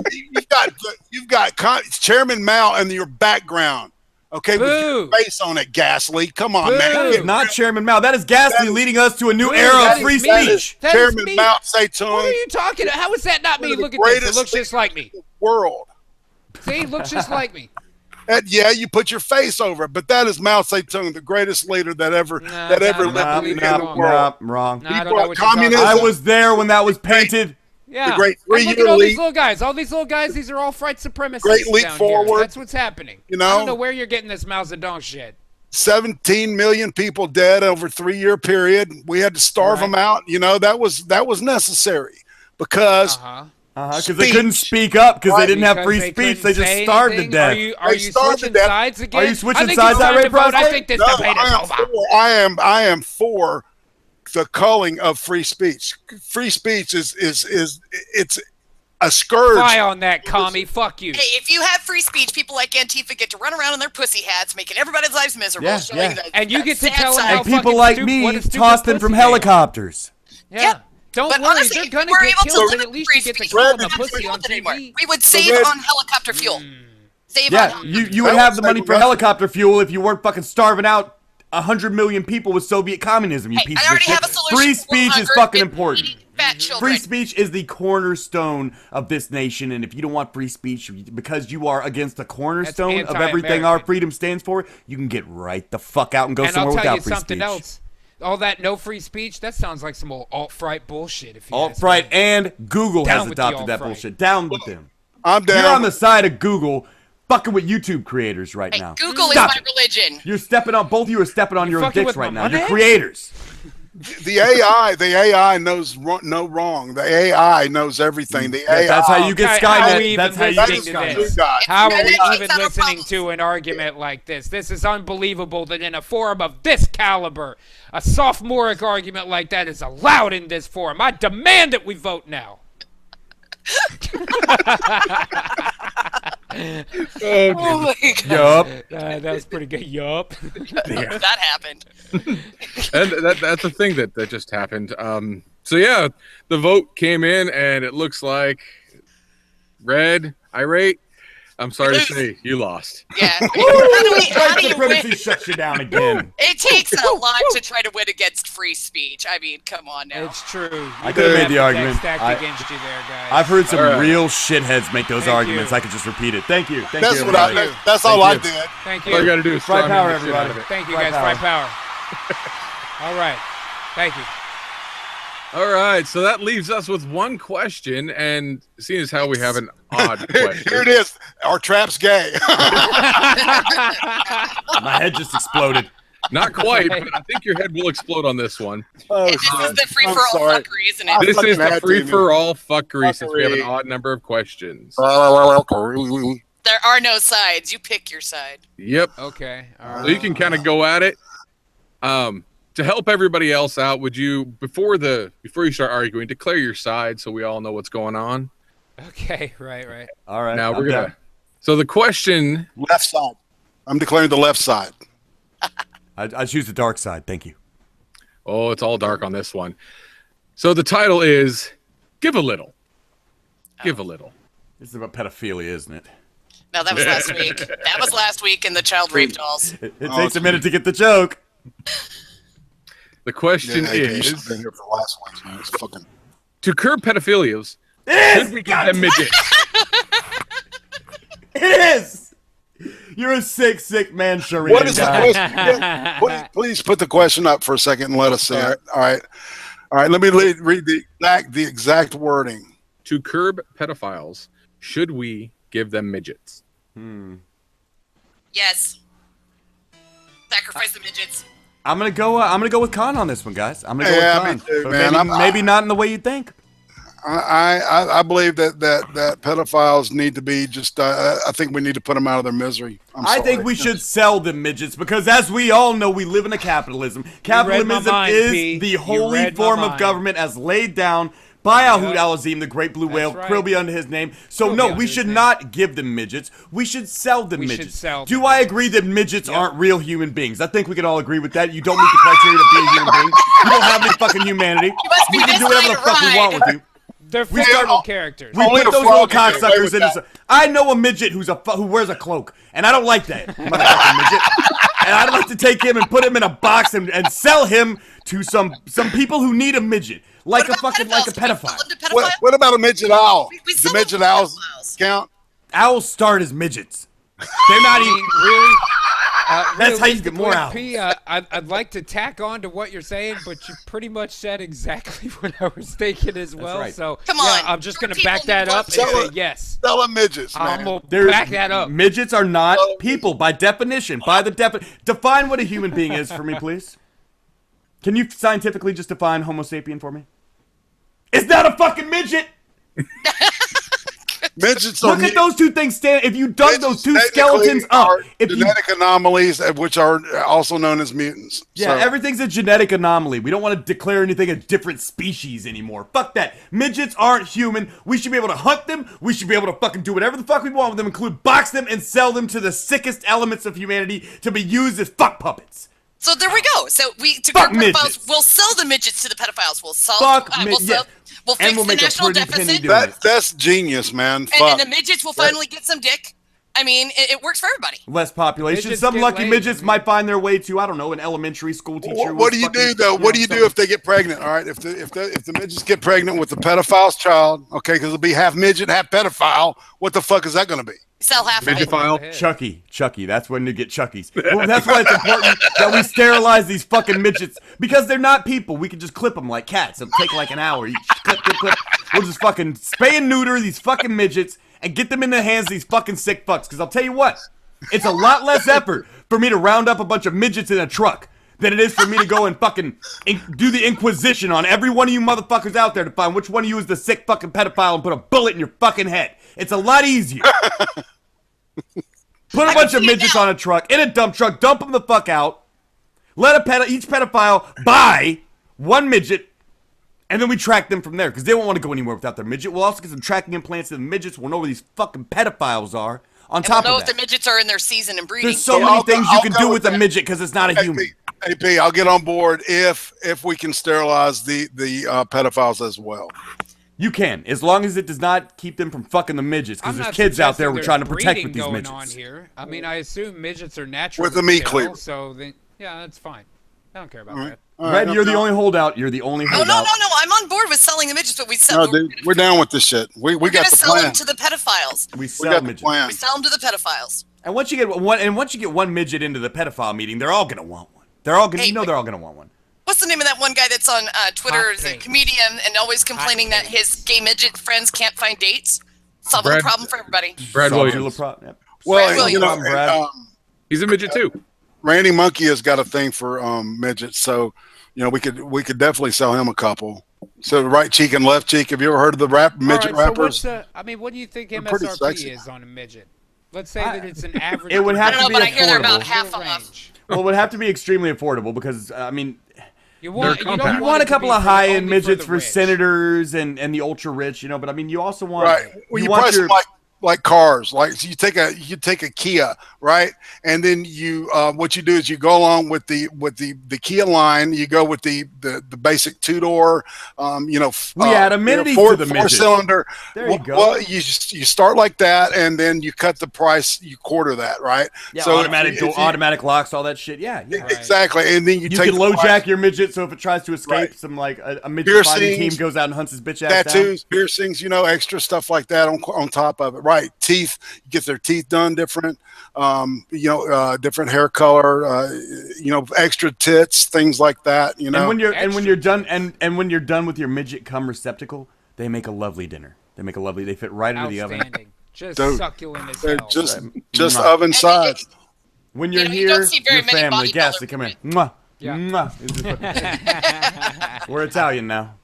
you've got Chairman Mao in your background. Okay, with your face on it, Ghastly. Come on, man. That is not Chairman Mao. That is Ghastly leading us to a new era of free speech. Chairman Mao Zedong. What are you talking about? How is that not me? Look at this. It looks just like me. World. See, it looks just like me. Yeah, you put your face over it, but that is Mao Zedong, the greatest leader that ever lived in the world. Wrong. No, I don't know what you're talking I was there when that was painted. Yeah. The great look at all leap. these little guys. All these little guys, these are all white supremacists. Great leap down forward. Here. That's what's happening. You know? I don't know where you're getting this Mao Zedong shit. 17 million people dead over a 3-year period. We had to starve them out. You know, that was necessary because because they couldn't speak up because they didn't have free speech. They just starved to death. Are you switching sides again? Are you switching sides, Irate Prostate? I think this debate is over. I am for the culling of free speech. Free speech is it's a scourge. Fly on that, commie. Fuck you. Hey, if you have free speech, people like Antifa get to run around in their pussy hats, making everybody's lives miserable. And you get to tell them how and people like me toss them from helicopters. Yeah. Don't worry, honestly, they're gonna we're get able killed, to but at least you get to free call them a speech. pussy on TV. We would save on helicopter fuel. Save on you would have the money for helicopter fuel if you weren't fucking starving out 100 million people with Soviet communism, you piece of shit. Free speech is fucking important. Free speech is the cornerstone of this nation, and if you don't want free speech because you are against the cornerstone of everything our freedom stands for, you can get right the fuck out and go somewhere without free speech. Else. All that no free speech, that sounds like some old alt-right bullshit. Alt-right and Google has adopted that bullshit. Down with them. I'm down. You're on the side of Google fucking with YouTube creators right now. Google is my religion. You're stepping on, both of you are stepping on your own dicks right now. You're creators. The AI knows no wrong. The AI knows everything. The AI. That's how you get Skynet. That's how you get Skynet. How are we even listening to an argument like this? This is unbelievable that in a forum of this caliber, a sophomoric argument like that is allowed in this forum. I demand that we vote now. Oh my God. Yup. That was pretty good. Yup. That happened. And that's the thing that just happened. So yeah, the vote came in, and it looks like Red, Irate. I'm sorry to say, you lost. Yeah. How do you win? Shuts you down again. It takes a lot to try to win against free speech. I mean, come on now. It's true. I could have made the argument. Against you there, guys. I've heard some real shitheads make those arguments. I could just repeat it. Thank you. Thank you. That's all I did. Thank you. All you got to do is Fry power, everybody. Thank you, guys. Fry power. All right. Thank you. All right, so that leaves us with one question, and seeing as how we have an odd question. Here it is. Are traps gay? My head just exploded. Not quite, but I think your head will explode on this one. Oh, this is the free-for-all fuckery, isn't it? This is the free-for-all fuckery since we have an odd number of questions. There are no sides. You pick your side. Yep. Okay. All right. So you can kind of go at it. To help everybody else out, would you before you start arguing, declare your side so we all know what's going on? Okay, right. All right. Now we're gonna. So the question. Left side. I'm declaring the left side. I choose the dark side. Thank you. Oh, it's all dark on this one. So the title is "Give a Little." Give a little. This is about pedophilia, isn't it? No, that was last week. That was last week in the child rape dolls. It takes a minute to get the joke. The question is, been here for the last one, man. It's fucking... to curb pedophilias, should we give them midgets? It is! You're a sick man, Shareen. What is the question? Please put the question up for a second and let us see it. All right. Let me read the exact wording. To curb pedophiles, should we give them midgets? Yes. Sacrifice the midgets. I'm gonna go with Khan on this one, guys. I'm gonna go with Khan. Me too, man. Maybe not in the way you think. I believe that pedophiles need to be just. I think we need to put them out of their misery. I think we should sell them midgets because, as we all know, we live in a capitalism. Capitalism is the holy form of government as laid down by Ahud Al-Azim, the great blue whale, krill be unto his name. So no, we should not give them midgets. We should sell them midgets. Do I agree that midgets aren't real human beings? I think we can all agree with that. You don't meet the criteria to be a human being. You don't have any fucking humanity. We can do whatever the fuck we want with you. They're fictional characters. We put those little cocksuckers in. I know a midget who wears a cloak, and I don't like that motherfucking midget. And I'd like to take him and put him in a box and sell him to some people who need a midget, like a pedophile. What about a midget owl? The midget owls count? Owls start as midgets. They're not even really. That's how you get more owls. P, I'd like to tack on to what you're saying, but you pretty much said exactly what I was thinking as well. Right. So come on, I'm just gonna back that up and say yes. Tell them midgets, man. I'm gonna back that up. Midgets are not people by definition. Define what a human being is for me, please. Can you scientifically just define Homo sapien for me? It's not a fucking midget. Midgets Look at those two things stand. If you dug those two skeletons up, genetic anomalies, which are also known as mutants. Yeah, everything's a genetic anomaly. We don't want to declare anything a different species anymore. Fuck that. Midgets aren't human. We should be able to hunt them. We should be able to fucking do whatever the fuck we want with them, include box them and sell them to the sickest elements of humanity to be used as fuck puppets. So there we go. So we'll sell the midgets to the pedophiles. We'll fix the national deficit. That's genius, man. And the midgets will finally get some dick. I mean, it works for everybody. Less population. Midgets some lucky laid, midgets might find their way to, I don't know, an elementary school teacher. What do you do though? What do you do if they get pregnant? All right, if the midgets get pregnant with the pedophile's child, okay, because it'll be half midget, half pedophile. What the fuck is that going to be? Sell half of it. Chucky. That's when you get Chuckies. Well, that's why it's important that we sterilize these fucking midgets, because they're not people. We can just clip them like cats. It'll take like an hour. You clip. We'll just fucking spay and neuter these fucking midgets and get them in the hands of these fucking sick fucks. Because I'll tell you what, it's a lot less effort for me to round up a bunch of midgets in a truck than it is for me to go and fucking do the Inquisition on every one of you motherfuckers out there to find which one of you is the sick fucking pedophile and put a bullet in your fucking head. It's a lot easier. Put a bunch of midgets on a truck, in a dump truck, dump them the fuck out. Let each pedophile buy one midget, and then we track them from there, because they won't want to go anywhere without their midget. We'll also get some tracking implants in the midgets. We'll know where these fucking pedophiles are. On top of that, we'll know if the midgets are in their season and breeding. There's so many things you can do with a midget because it's not a human. AP, I'll get on board if we can sterilize the pedophiles as well. You can, as long as it does not keep them from fucking the midgets, because there's kids out there we're trying to protect with these midgets. On here. I mean, I assume midgets are natural. With the meat clear. So then, yeah, that's fine. I don't care about that. Red, you're the only holdout. You're the only holdout. No. I'm on board with selling the midgets, but we sell. No, dude, we're down with this shit. We got the plan. We're gonna sell them to the pedophiles. We sell midgets. We sell them to the pedophiles. And once you get one midget into the pedophile meeting, they're all gonna want one. They're all gonna, they're all gonna want one. What's the name of that one guy that's on Twitter? Is a comedian and always complaining that his gay midget friends can't find dates. Solving the problem for everybody. Brad Williams. Well, you know, he's a midget too. Randy Monkey has got a thing for midgets, so you know we could definitely sell him a couple. So right cheek and left cheek. Have you ever heard of the midget rappers? So I mean, what do you think MSRP is on a midget? Let's say that it's an average. It would have to be affordable. I hear they're about half off. Well, it would have to be extremely affordable because I mean. You want a couple of high-end midgets for senators and the ultra-rich, you know, but I mean, you also want... Right. Well, you price them like cars. Like, so you take a Kia, right? And then you what you do is you go along with the Kia line. You go with the basic two-door, you know, we add amenities to the four-cylinder. There you go. Well, you start like that, and then you cut the price. You quarter that, right? Yeah, so automatic locks, all that shit. Yeah, exactly. And then you can low jack your midget, so if it tries to escape, some like a midget fighting team goes out and hunts his bitch ass tattoos, piercings, you know, extra stuff like that on top of it, right? Teeth, get their teeth done different, you know, different hair color, you know, extra tits, things like that, you know. And when you're done with your midget cum receptacle, they make a lovely dinner. They fit right into the oven. Just succulent as hell. Just oven size. When you're here, your family, Ghastly, come in. Mwah. Yeah. Mwah. We're Italian now.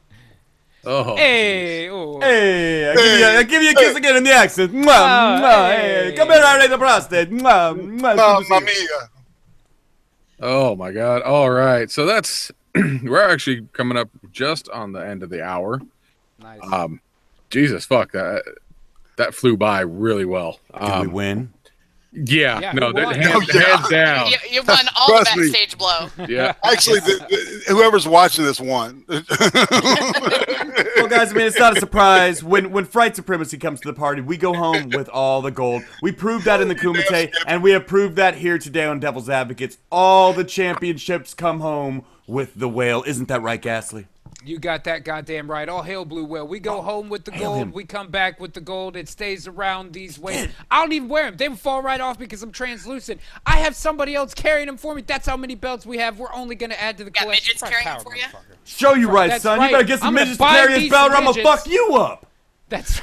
Oh. Hey, oh. Hey, I give you a kiss again in the accent. Mwah, mwah, hey. Come here, I the prostate. Mwah, mwah. Mamma mia. Oh my God! All right, so that's we're actually coming up just on the end of the hour. Nice. Jesus fuck that flew by really well. Did we win? Yeah, no, hands down. You won all the backstage blow. Yeah, actually, whoever's watching this won. Well, guys, I mean, it's not a surprise. When Fright Supremacy comes to the party, we go home with all the gold. We proved that in the Kumite, and we have proved that here today on Devil's Advocates. All the championships come home with the whale. Isn't that right, Ghastly? You got that goddamn right. All hail Blue Whale. We go home with the gold. We come back with the gold. It stays around these ways. I don't even wear them. They fall right off because I'm translucent. I have somebody else carrying them for me. That's how many belts we have. We're only going to add to the collection. Midgets carrying them for you? Show you right, That's son. right. You better get some I'm midgets to gonna carry buy his belt, or I'm going to midgets. fuck you up. That's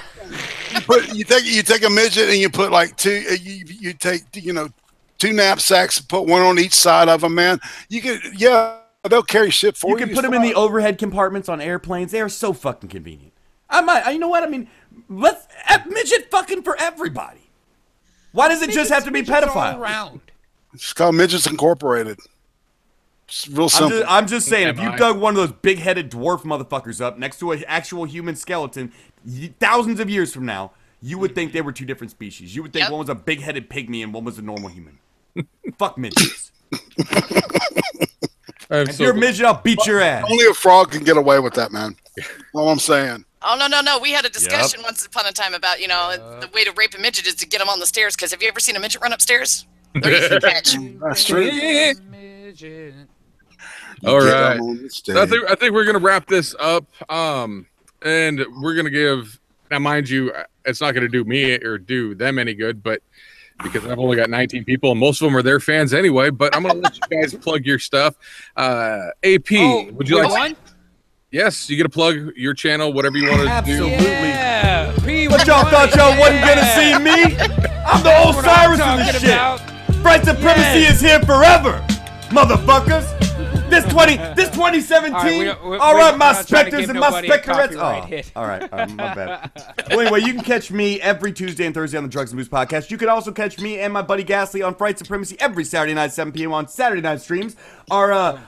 But you take a midget and you put like two. You take two knapsacks and put one on each side of them, man. You can they'll carry shit for you. You can put them in the overhead compartments on airplanes. They are so fucking convenient. You know what? I mean, let's midget fucking for everybody. Why does it just have to be pedophile? It's called Midgets Incorporated. It's real simple. I'm just saying, if you dug one of those big-headed dwarf motherfuckers up next to an actual human skeleton, thousands of years from now, you would think they were two different species. You would think one was a big-headed pygmy and one was a normal human. Fuck midgets. If you're a midget, I'll beat your ass. Only a frog can get away with that, man. All I'm saying. Oh, no. We had a discussion once upon a time about, the way to rape a midget is to get them on the stairs. Because have you ever seen a midget run upstairs? They're easy to catch. That's true. All right. So I think we're going to wrap this up. And we're going to give, now mind you, it's not going to do me or do them any good, but because I've only got 19 people and most of them are their fans anyway, but I'm going to let you guys plug your stuff. AP, would you like one? Yes, you get to plug your channel, whatever you want to do. Absolutely. Yeah. But y'all thought y'all wasn't going to see me? I'm the Osiris of this shit. Fright Supremacy is here forever, motherfuckers. This 2017. All right, my specters and my specarettes. Oh, all right, my bad. Well, anyway, you can catch me every Tuesday and Thursday on the Drugs and Booze podcast. You can also catch me and my buddy Ghastly on Fright Supremacy every Saturday night, 7 p.m. on Saturday night streams. Our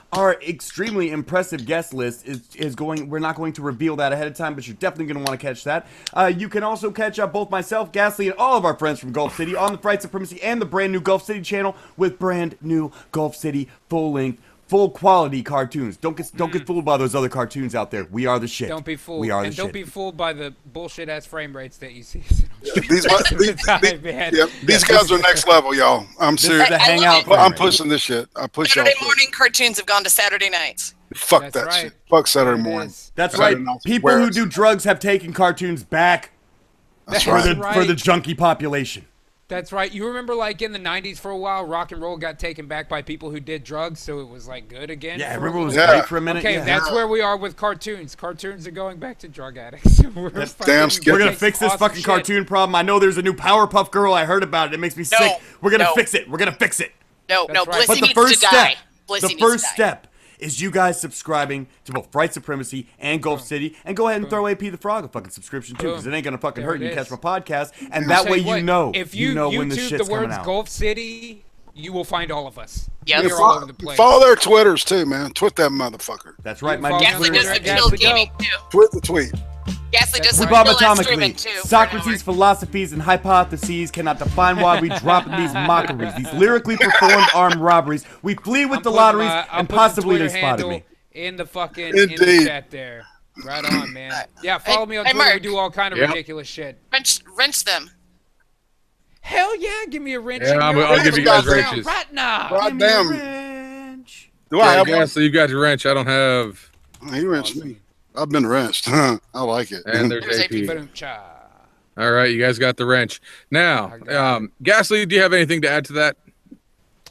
extremely impressive guest list is going. We're not going to reveal that ahead of time, but you're definitely going to want to catch that. You can also catch both myself, Ghastly, and all of our friends from Gulf City on the Fright Supremacy and the brand new Gulf City channel with brand new Gulf City full-length, full quality cartoons. Don't get fooled by those other cartoons out there. We are the shit. Don't be fooled. We are the and shit. don't be fooled by the bullshit ass frame rates that you see. These guys are next level, y'all. I'm serious. The hangout. I'm pushing this shit. I push y'all. Saturday morning cartoons have gone to Saturday nights. Fuck that shit. Fuck Saturday morning. That's right. People who do drugs have taken cartoons back. That's for the junkie population. That's right. You remember, like, in the 90s for a while, rock and roll got taken back by people who did drugs, so it was, like, good again? Yeah, I remember it was great for a minute. Okay, that's where we are with cartoons. Cartoons are going back to drug addicts. We're going to fix this fucking cartoon problem. I know there's a new Powerpuff Girl. I heard about it. It makes me sick. We're going to fix it. We're going to fix it. No, right. Blissey needs to die. The first step is you guys subscribing to both Fright Supremacy and Gulf City, and go ahead and throw AP the Frog a fucking subscription too, because it ain't gonna fucking hurt you to catch my podcast, and that way you know if you know when the shit's YouTube the words coming out. Gulf City, you will find all of us. Yeah, we're all over the place. Follow their Twitters too, man. Twit that motherfucker. That's right, my Ghastly does the chill gaming too. Twit the tweet. Ghastly does the chill streaming Subatomically, too. Socrates' philosophies and hypotheses cannot define why we drop these mockeries, these lyrically performed armed robberies. We flee with the lotteries, and possibly they spotted me. In the fucking in the chat there. Right on, man. Yeah, follow me on Twitter. Mark. We do all kind of ridiculous shit. Wrench them. Hell yeah, give me a wrench. Yeah, I'll give you guys wrenches. Right now. God damn. Do I have one? So you got your wrench. I don't have. He wrenched me. I've been wrenched. I like it. And there's AP. All right, you guys got the wrench. Now, Ghastly, do you have anything to add to that?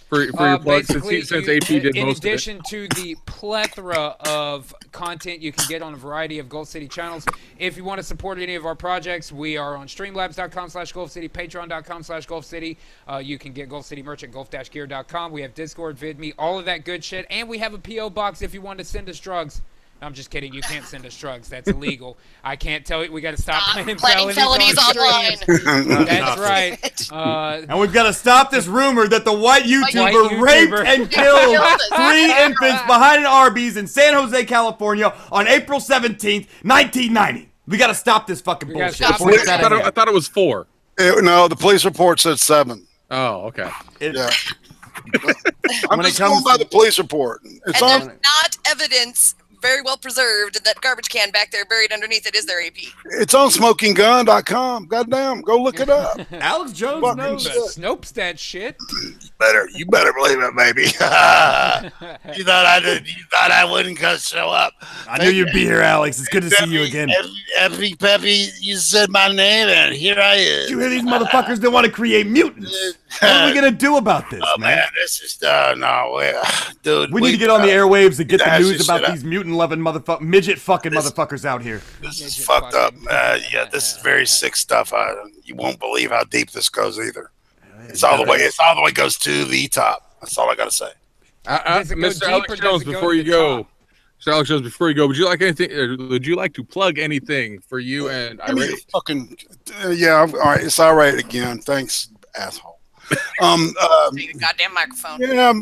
For your plugs, since AP did in most of it. In addition to the plethora of content you can get on a variety of Gulf City channels, if you want to support any of our projects, we are on streamlabs.com/Gulf City, patreon.com/Gulf City. You can get Gulf City merch at gulf-gear.com. We have Discord, VidMe, all of that good shit. And we have a P.O. box if you want to send us drugs. I'm just kidding. You can't send us drugs. That's illegal. I can't tell you. We got to stop planning felonies online. That's right. And we've got to stop this rumor that the white YouTuber raped and killed 3 infants behind an Arby's in San Jose, California on April 17th, 1990. We got to stop this fucking bullshit. I thought it was 4. No, the police report said 7. Oh, okay. I'm just going by the police report. There's not evidence very well preserved, and that garbage can back there buried underneath it is their AP. It's on smokinggun.com. Goddamn, go look it up. Alex Jones Fucking knows. shit. Snopes that shit. You better believe it, baby. You thought I wouldn't show up. I knew you'd be here, Alex. It's good to see you again. Every Pepe, you said my name, and here I am. You hear these motherfuckers that want to create mutants? What are we gonna do about this, man? This is dude. We need to get on the airwaves and get the news about these mutant-loving midget fucking motherfuckers out here. This is fucked up. Yeah, this is very sick stuff. You won't believe how deep this goes either. It's all the way goes to the top. That's all I gotta say. Mr. Alex Jones, before you go, Mr. Alex Jones, before you go, would you like anything? Would you like to plug anything for you and Irate? Fucking yeah. All right, it's all right again. Thanks, asshole. Goddamn microphone. Yeah,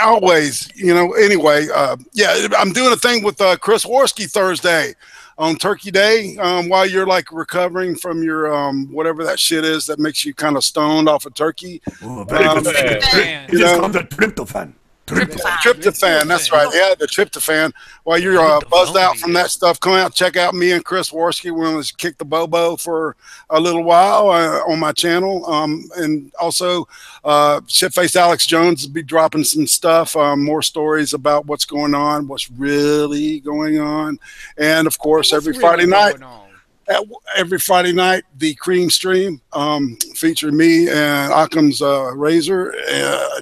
always. Anyway, yeah, I'm doing a thing with Chris Worski Thursday on Turkey Day. While you're like recovering from your whatever that shit is that makes you kind of stoned off of turkey. Ooh, very good. It is called the tryptophan. Tryptophan, that's right. Yeah, the tryptophan. While you're buzzed out from that stuff, come out, check out me and Chris Worski. We're going to kick the bobo for a little while on my channel. And also, Shitface Alex Jones will be dropping some stuff, more stories about what's going on, what's really going on. And, of course, every Friday night, the Cream Stream featuring me and Occam's Razor,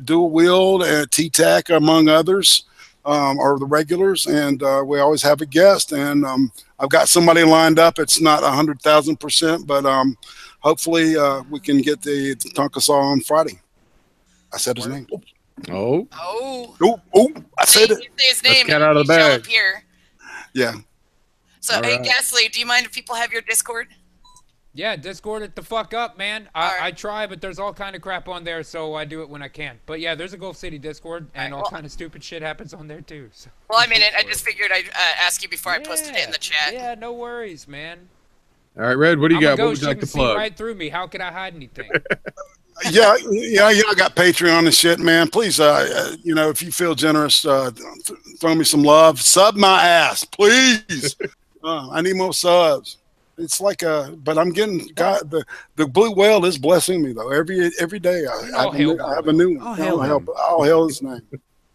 Dual Wield, and T-Tac, among others, are the regulars. And we always have a guest. And I've got somebody lined up. It's not 100,000%, but hopefully we can get the Tonkasaw on Friday. I said his name. Oh, I said it. You say his name. Cat out of the bag. Yeah. So, hey, Ghastly, do you mind if people have your Discord? Yeah, Discord it the fuck up, man. I try, but there's all kind of crap on there, so I do it when I can. But yeah, there's a Gulf City Discord, and all kind of stupid shit happens on there too. So. Well, I mean, I just figured I'd ask you before I posted it in the chat. Yeah, no worries, man. All right, Red, what do you got? What would you like to plug? See right through me. How could I hide anything? Yeah, I got Patreon and shit, man. Please, if you feel generous, throw me some love. Sub my ass, please. I need more subs. It's like but I'm getting the blue whale is blessing me though. Every day I have a new one. All hail his name.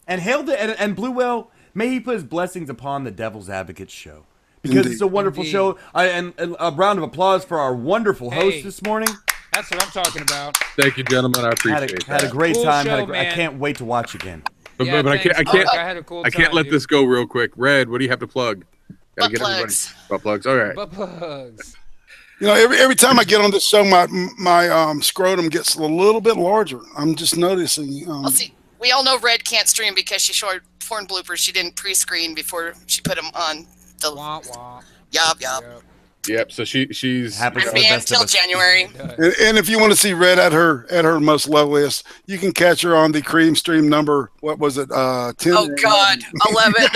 And and blue whale, may he put his blessings upon the Devil's Advocate show. Because it's a wonderful show. And a round of applause for our wonderful host this morning. That's what I'm talking about. Thank you, gentlemen. I appreciate it. Had a great time. I can't wait to watch again. But I can't let this go real quick. Red, what do you have to plug? Butt plugs. Butt plugs. All right. Butt plugs. Every time I get on this show, my scrotum gets a little bit larger. I'm just noticing. Well, see, we all know Red can't stream because she showed porn bloopers she didn't pre-screen before she put them on the. Wah, wah. Yup. Yep. So she's until January. And if you want to see Red at her most loveliest, you can catch her on the Cream Stream number. What was it? 10. Oh God, 11.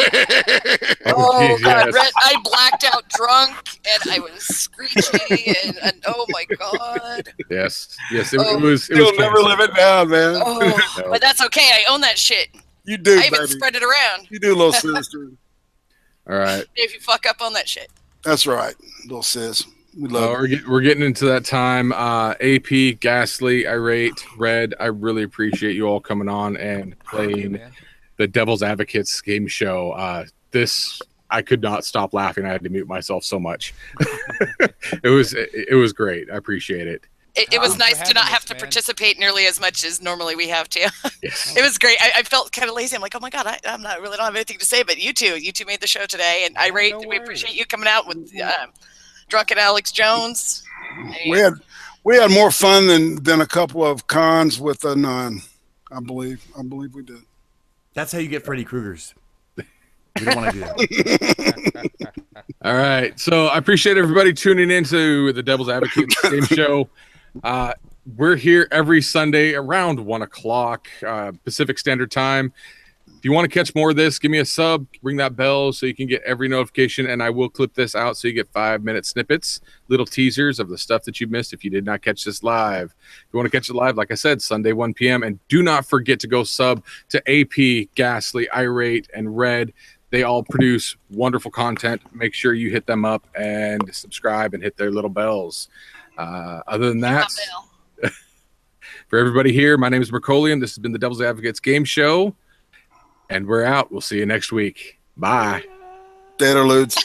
Oh God, Red! I blacked out drunk and I was screechy and oh my God. Yes. It was. You'll never live it down, man. Oh, no. But that's okay. I own that shit. You do. I even spread it around. You do, little sister. All right. If you fuck up on that shit. That's right, little sis. We love it. We're getting into that time. AP, Ghastly, Irate, Red, I really appreciate you all coming on and playing the Devil's Advocates game show. I could not stop laughing. I had to mute myself so much. It was great. I appreciate it. It was nice to not have to participate nearly as much as normally we have to. Yes. It was great. I felt kind of lazy. I'm like, oh my God, I don't have anything to say. But you two made the show today, and we appreciate you coming out with Drunken Alex Jones. We had more fun than a couple of cons with a nun. I believe we did. That's how you get Freddy Krueger's. We don't want to do that. All right. So I appreciate everybody tuning into the Devil's Advocate game show. We're here every Sunday around 1 o'clock Pacific Standard Time. If you want to catch more of this, give me a sub, ring that bell so you can get every notification, and I will clip this out so you get 5-minute snippets, little teasers of the stuff that you missed if you did not catch this live. If you want to catch it live, like I said, Sunday 1 p.m. And do not forget to go sub to AP, Ghastly, Irate, and Red. They all produce wonderful content. Make sure you hit them up and subscribe and hit their little bells. Other than that, for everybody here, my name is Mercolium. This has been the Devil's Advocates Game Show, and we're out. We'll see you next week. Bye. Daterludes.